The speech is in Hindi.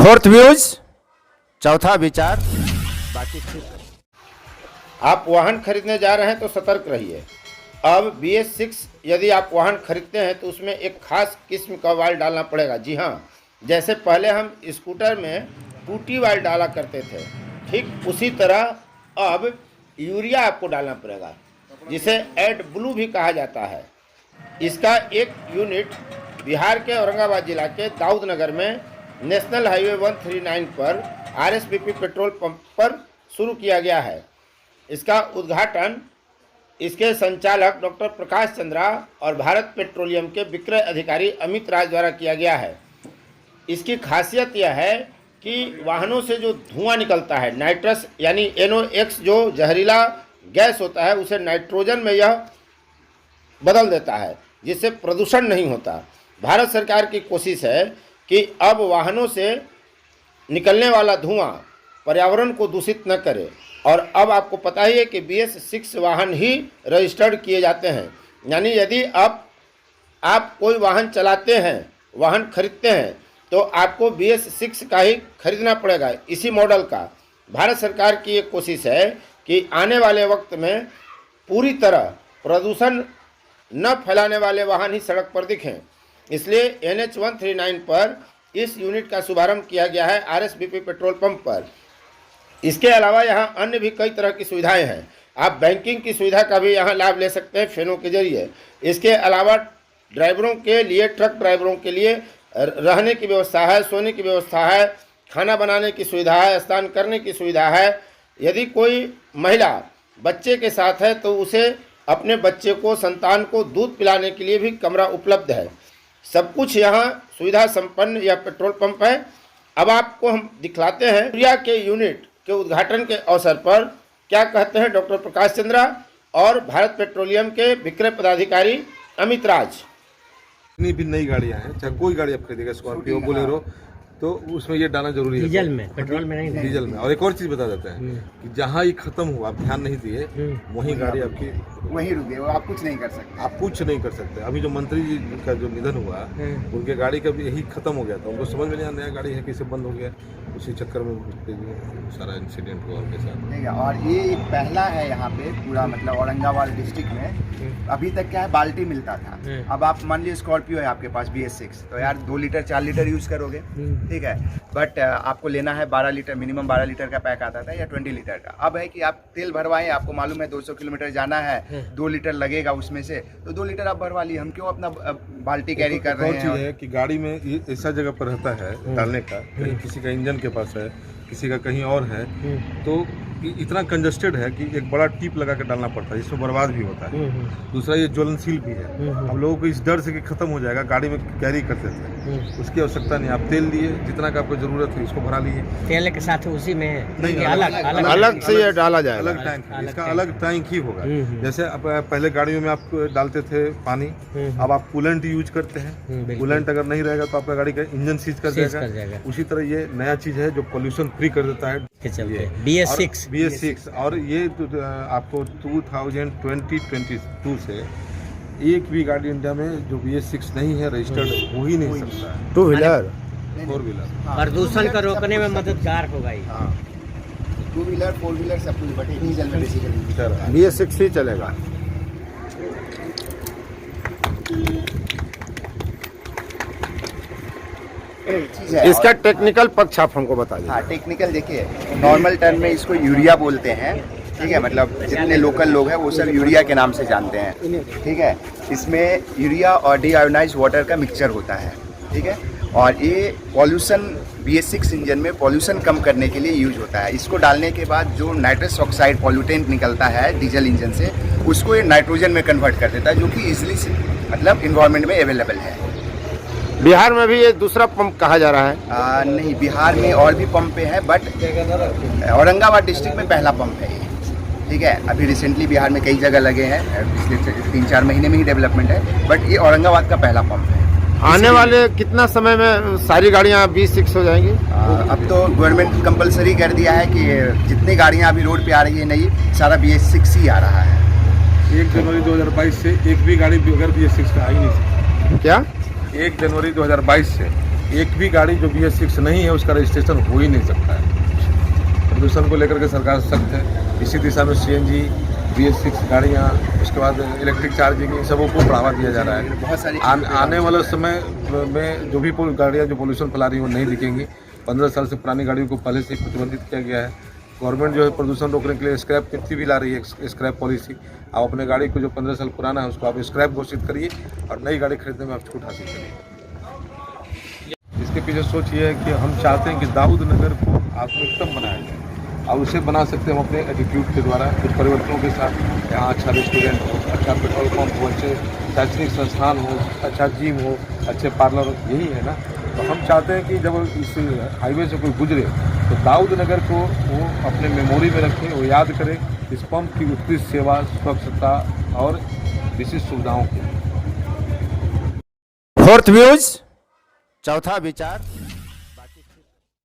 फोर्थ व्यूज, चौथा विचार, बाकी ठीक है। आप वाहन खरीदने जा रहे हैं तो सतर्क रहिए। अब BS6 यदि आप वाहन खरीदते हैं तो उसमें एक खास किस्म का वाल्व डालना पड़ेगा। जी हाँ, जैसे पहले हम स्कूटर में टूटी वाल्व डाला करते थे, ठीक उसी तरह अब यूरिया आपको डालना पड़ेगा, जिसे एड ब्लू भी कहा जाता है। इसका एक यूनिट बिहार के औरंगाबाद जिला के दाऊद नगर में नेशनल हाईवे 139 पर RSBP पेट्रोल पंप पर शुरू किया गया है। इसका उद्घाटन इसके संचालक डॉक्टर प्रकाश चंद्रा और भारत पेट्रोलियम के विक्रय अधिकारी अमित राज द्वारा किया गया है। इसकी खासियत यह है कि वाहनों से जो धुआं निकलता है, नाइट्रस यानी NOx जो जहरीला गैस होता है, उसे नाइट्रोजन में यह बदल देता है, जिससे प्रदूषण नहीं होता। भारत सरकार की कोशिश है कि अब वाहनों से निकलने वाला धुआं पर्यावरण को दूषित न करे। और अब आपको पता ही है कि BS6 वाहन ही रजिस्टर्ड किए जाते हैं। यानी यदि आप कोई वाहन चलाते हैं, वाहन खरीदते हैं, तो आपको BS6 का ही खरीदना पड़ेगा, इसी मॉडल का। भारत सरकार की एक कोशिश है कि आने वाले वक्त में पूरी तरह प्रदूषण न फैलाने वाले वाहन ही सड़क पर दिखें। इसलिए NH 139 पर इस यूनिट का शुभारंभ किया गया है RSBP पेट्रोल पंप पर। इसके अलावा यहाँ अन्य भी कई तरह की सुविधाएं हैं। आप बैंकिंग की सुविधा का भी यहाँ लाभ ले सकते हैं फेनो के जरिए। इसके अलावा ड्राइवरों के लिए, ट्रक ड्राइवरों के लिए रहने की व्यवस्था है, सोने की व्यवस्था है, खाना बनाने की सुविधा है, स्नान करने की सुविधा है। यदि कोई महिला बच्चे के साथ है तो उसे अपने बच्चे को, संतान को दूध पिलाने के लिए भी कमरा उपलब्ध है। सब कुछ यहाँ सुविधा संपन्न यह पेट्रोल पंप है। अब आपको हम दिखलाते हैं यूरिया के यूनिट के उद्घाटन के अवसर पर क्या कहते हैं डॉक्टर प्रकाश चंद्रा और भारत पेट्रोलियम के विक्रय पदाधिकारी अमित राज। जितनी भी नई गाड़ियां हैं, चाहे कोई गाड़ी आप खरीदेगा, स्कॉर्पियो, बोलेरो, तो उसमें ये डालना जरूरी है। डीजल में, पेट्रोल में नहीं। डीजल में। और एक और चीज बता देते हैं कि जहाँ ये खत्म हुआ, आप ध्यान नहीं दिए, वहीं गाड़ी आपकी वहीं रुके, आप कुछ नहीं कर सकते। आप कुछ नहीं कर सकते। अभी जो मंत्री जी का जो निधन हुआ, उनके गाड़ी का भी यही खत्म हो गया था। उनको समझ में नहीं आया नया गाड़ी है कैसे बंद हो गया, उसी चक्कर में सारा इंसिडेंट हुआ उनके साथ। ठीक है, और ये एक पहला है यहाँ पे पूरा, मतलब औरंगाबाद डिस्ट्रिक्ट में। अभी तक क्या है, बाल्टी मिलता था। अब आप मान लीजिए स्कॉर्पियो है आपके पास BS6, तो यार 2 लीटर 4 लीटर यूज करोगे, ठीक है। बट आपको लेना है 12 लीटर, मिनिमम 12 लीटर का पैक आता था या 20 लीटर का। अब है कि आप तेल भरवाएं, आपको मालूम है 200 किलोमीटर जाना है, 2 लीटर लगेगा उसमें से, तो 2 लीटर आप भरवा लिए। हम क्यों अपना बाल्टी कैरी कर रहे हैं? है कि गाड़ी में ये ऐसा जगह पर रहता है डालने का, कहीं किसी का इंजन के पास है, किसी का कहीं और है, तो इतना कंजस्टेड है कि एक बड़ा टीप लगा के डालना पड़ता है, जिसमें बर्बाद भी होता है। दूसरा ये ज्वलनशील भी है। हम लोगों को इस डर से कि खत्म हो जाएगा, गाड़ी में कैरी करते थे, उसकी आवश्यकता नहीं। आप तेल लिए, जितना का आपको जरूरत है इसको भरा लिए। तेल के साथ उसी में नहीं, अलग से ये डाला जाएगा। अलग टैंक है, इसका अलग टैंक ही होगा। जैसे अब पहले गाड़ियों में आप डालते थे पानी, अब आप कूलेंट यूज करते हैं। कूलेंट अगर नहीं रहेगा तो आपका गाड़ी का इंजन सीज कर जाएगा। उसी तरह ये नया चीज है जो पोल्यूशन फ्री कर देता है। BS6 और ये आपको 2022 से एक भी गाड़ी इंडिया में जो BS6 नहीं है रजिस्टर्ड हो ही नहीं सकता है। 2 व्हीलर, 4 व्हीलर प्रदूषण को रोकने में मददगार होगा ये। 2 व्हीलर 4 व्हीलर सब कुछ, बट डीजल में बेसिकली BS6 ही चलेगा। इसका टेक्निकल पक्ष आप हमको बता दीजिए। हाँ, टेक्निकल देखिए, नॉर्मल टर्म में इसको यूरिया बोलते हैं, ठीक है। मतलब जितने लोकल लोग हैं वो सब यूरिया के नाम से जानते हैं, ठीक है। इसमें यूरिया और डीआयोनाइज्ड वाटर का मिक्सचर होता है, ठीक है। और ये पॉल्यूशन BS6 इंजन में पॉल्यूशन कम करने के लिए यूज होता है। इसको डालने के बाद जो नाइट्रस ऑक्साइड पॉल्यूटेंट निकलता है डीजल इंजन से, उसको ये नाइट्रोजन में कन्वर्ट कर देता है, जो कि ईजिली मतलब इन्वायरमेंट में अवेलेबल है। बिहार में भी ये दूसरा पंप कहा जा रहा है। नहीं, बिहार में और भी पंप पे है, बट औरंगाबाद डिस्ट्रिक्ट में पहला पंप है ये, ठीक है। अभी रिसेंटली बिहार में कई जगह लगे हैं, पिछले 3-4 महीने में ही डेवलपमेंट है, बट ये औरंगाबाद का पहला पंप है। आने वाले कितना समय में सारी गाड़ियाँ BS6 हो जाएंगी? अब तो गवर्नमेंट कंपलसरी कर दिया है कि जितनी गाड़ियाँ अभी रोड पे आ रही है नई, सारा BS6 ही आ रहा है। 1 जनवरी 2022 से एक भी गाड़ी अगर BS6 का आ ही नहीं सकती। क्या? 1 जनवरी 2022 से एक भी गाड़ी जो BS6 नहीं है उसका रजिस्ट्रेशन हो ही नहीं सकता है। प्रदूषण को लेकर के सरकार सख्त है। इसी दिशा में CNG, BS6 गाड़ियाँ, उसके बाद इलेक्ट्रिक चार्जिंग, इन सबों को बढ़ावा दिया जा रहा है। बहुत सारी आने वाले समय में जो भी गाड़ियाँ जो पोल्यूशन फैला रही हैं वो नहीं दिखेंगी। 15 साल से पुरानी गाड़ियों को पहले से ही प्रतिबंधित किया गया है। गवर्नमेंट जो है प्रदूषण रोकने के लिए स्क्रैप नीति भी ला रही है, स्क्रैप पॉलिसी। आप अपने गाड़ी को जो 15 साल पुराना है उसको आप स्क्रैप घोषित करिए और नई गाड़ी खरीदने में आप छूट हासिल करिए। इसके पीछे सोच ये है कि हम चाहते हैं कि दाऊद नगर को आधुनिकतम बनाया जाए और उसे बना सकते हैं हम अपने एटीट्यूड के द्वारा, कुछ परिवर्तनों के साथ। यहाँ अच्छा रेस्टोरेंट हो, अच्छा पेट्रोल पंप हो, अच्छे शैक्षणिक संस्थान हो, अच्छा जिम हो, अच्छे पार्लर हो, यही है ना। तो हम चाहते हैं कि जब इस हाईवे से कोई गुजरे तो दाऊद नगर को वो अपने मेमोरी में रखें, वो याद करें इस पंप की उत्कृष्ट सेवा, स्वच्छता और विशिष्ट सुविधाओं की। फोर्थ व्यूज, चौथा विचार।